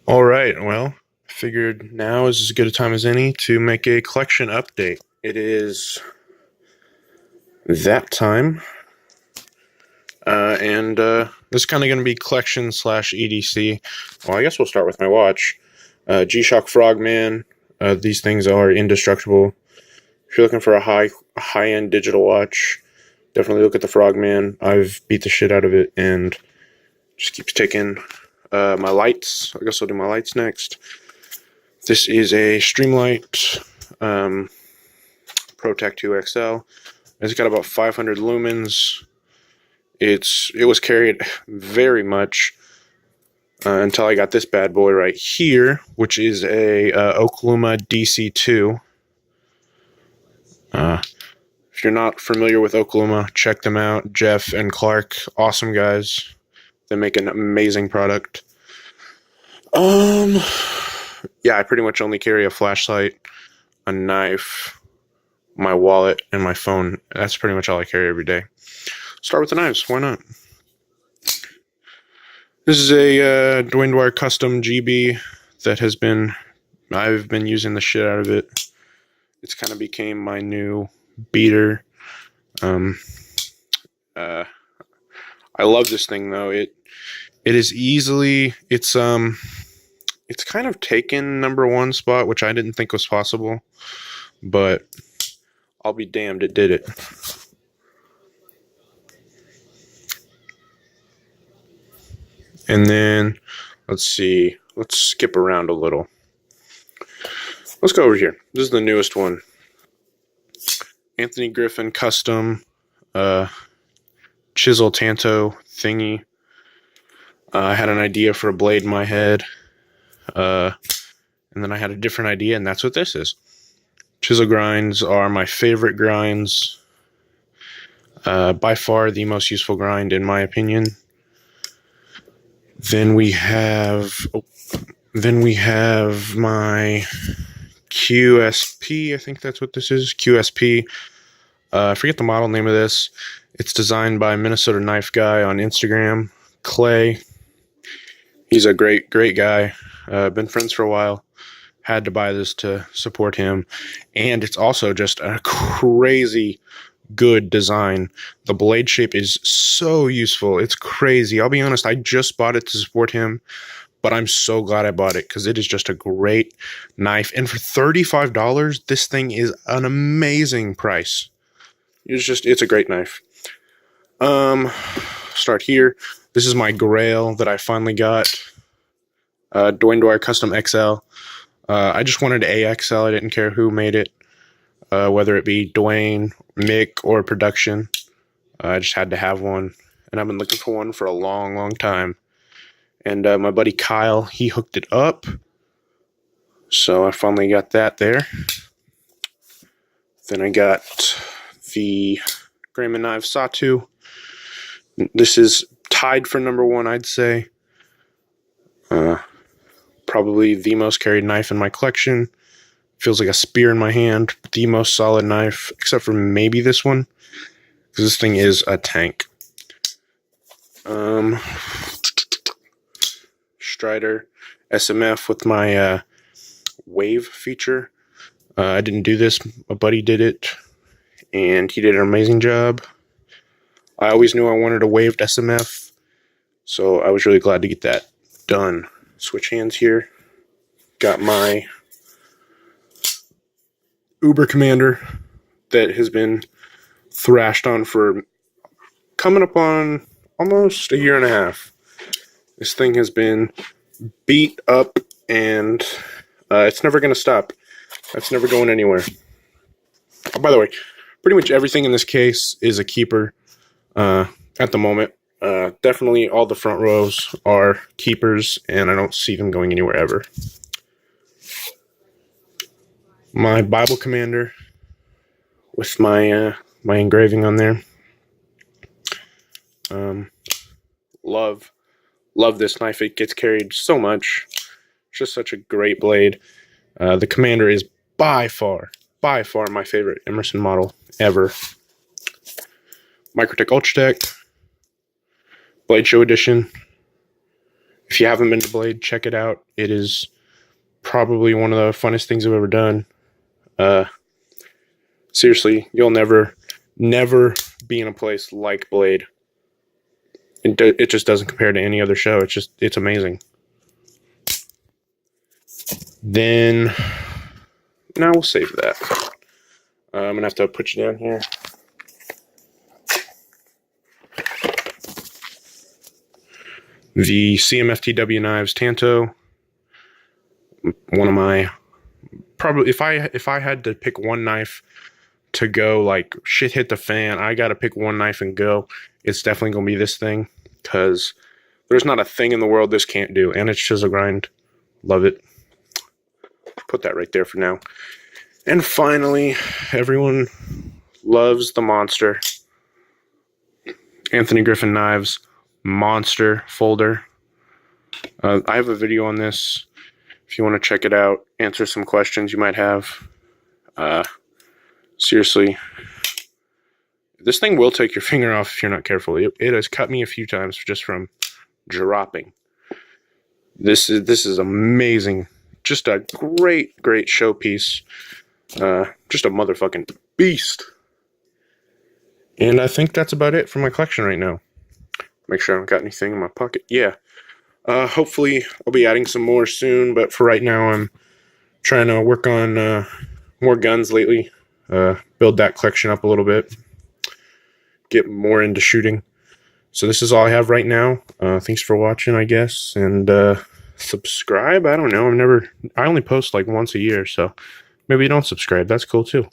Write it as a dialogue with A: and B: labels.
A: All right, well, figured now is as good a time as any to make a collection update. It is that time, and this is kind of going to be collection slash EDC. Well, I guess we'll start with my watch. G-Shock Frogman. These things are indestructible. If you're looking for a high-end digital watch, definitely look at the Frogman. I've beat the shit out of it and just keeps taking. My lights. I guess I'll do my lights next. This is a Streamlight ProTac 2 XL. It's got about 500 lumens. It was carried very much until I got this bad boy right here, which is a Okluma DC2. If you're not familiar with Okluma, check them out. Jeff and Clark, awesome guys. They make an amazing product. Yeah, I pretty much only carry a flashlight, a knife, my wallet, and my phone. That's pretty much all I carry every day. Start with the knives. Why not? This is a Dwayne Dwyer Custom GB that I've been using the shit out of it. It's kind of became my new beater. I love this thing though. It is easily, it's kind of taken #1 spot, which I didn't think was possible, but I'll be damned, it did it. And then, let's see, let's skip around a little. Let's go over here. This is the newest one. Anthony Griffin Custom Chisel Tanto thingy. I had an idea for a blade in my head. And then I had a different idea, and that's what this is. Chisel grinds are my favorite grinds. By far the most useful grind, in my opinion. Then we have my QSP. I think that's what this is. QSP. I forget the model name of this. It's designed by Minnesota Knife Guy on Instagram. Clay. He's a great guy. Been friends for a while. Had to buy this to support him. And it's also just a crazy good design. The blade shape is so useful. It's crazy. I'll be honest, I just bought it to support him, but I'm so glad I bought it because it is just a great knife. And for $35, this thing is an amazing price. It's a great knife. Start here. This is my Grail that I finally got. Dwayne Dwyer Custom XL. I just wanted AXL. I didn't care who made it, whether it be Dwayne, Mick, or production. I just had to have one, and I've been looking for one for a long time. And my buddy Kyle, he hooked it up, so I finally got that there. Then I got the Graham & Knives Sawtooth. This is tied for #1, I'd say. Probably the most carried knife in my collection. Feels like a spear in my hand. The most solid knife, except for maybe this one, because this thing is a tank. Strider SMF with my wave feature. I didn't do this. A buddy did it, and he did an amazing job. I always knew I wanted a waved SMF, so I was really glad to get that done. Switch hands here. Got my Uber Commander that has been thrashed on for coming up on almost 1.5 years. This thing has been beat up, and it's never going to stop. That's never going anywhere. Oh, by the way, pretty much everything in this case is a keeper at the moment. Definitely all the front rows are keepers, and I don't see them going anywhere ever. My Bible Commander with my my engraving on there. Love this knife. It gets carried so much. It's just such a great blade. The Commander is by far my favorite Emerson model ever. Microtech Ultratech Blade Show Edition. If If you haven't been to Blade, check it out. It is probably one of the funnest things I've ever done. Seriously, you'll never be in a place like Blade. It just doesn't compare to any other show. It's amazing. Then, now we'll save that. I'm gonna have to put you down here. The CMFTW knives Tanto. One of my, probably, if I had to pick one knife to go, like, shit hit the fan, I gotta pick one knife and go, it's definitely gonna be this thing, because there's not a thing in the world this can't do, and it's chisel grind. Love it. Put that right there for now. And finally, everyone loves the monster. Anthony Griffin Knives monster folder. I have a video on this if you want to check it out, answer some questions you might have. Seriously, this thing will take your finger off if you're not careful. It has cut me a few times just from dropping. This is amazing. Just a great showpiece. Just a motherfucking beast. And I think that's about it for my collection right now. Make sure I haven't got anything in my pocket. Yeah. Hopefully I'll be adding some more soon, but for right now I'm trying to work on more guns lately. Build that collection up a little bit. Get more into shooting. So this is all I have right now. Thanks for watching, I guess. And subscribe? I don't know. I only post like once a year, so maybe you don't subscribe. That's cool too.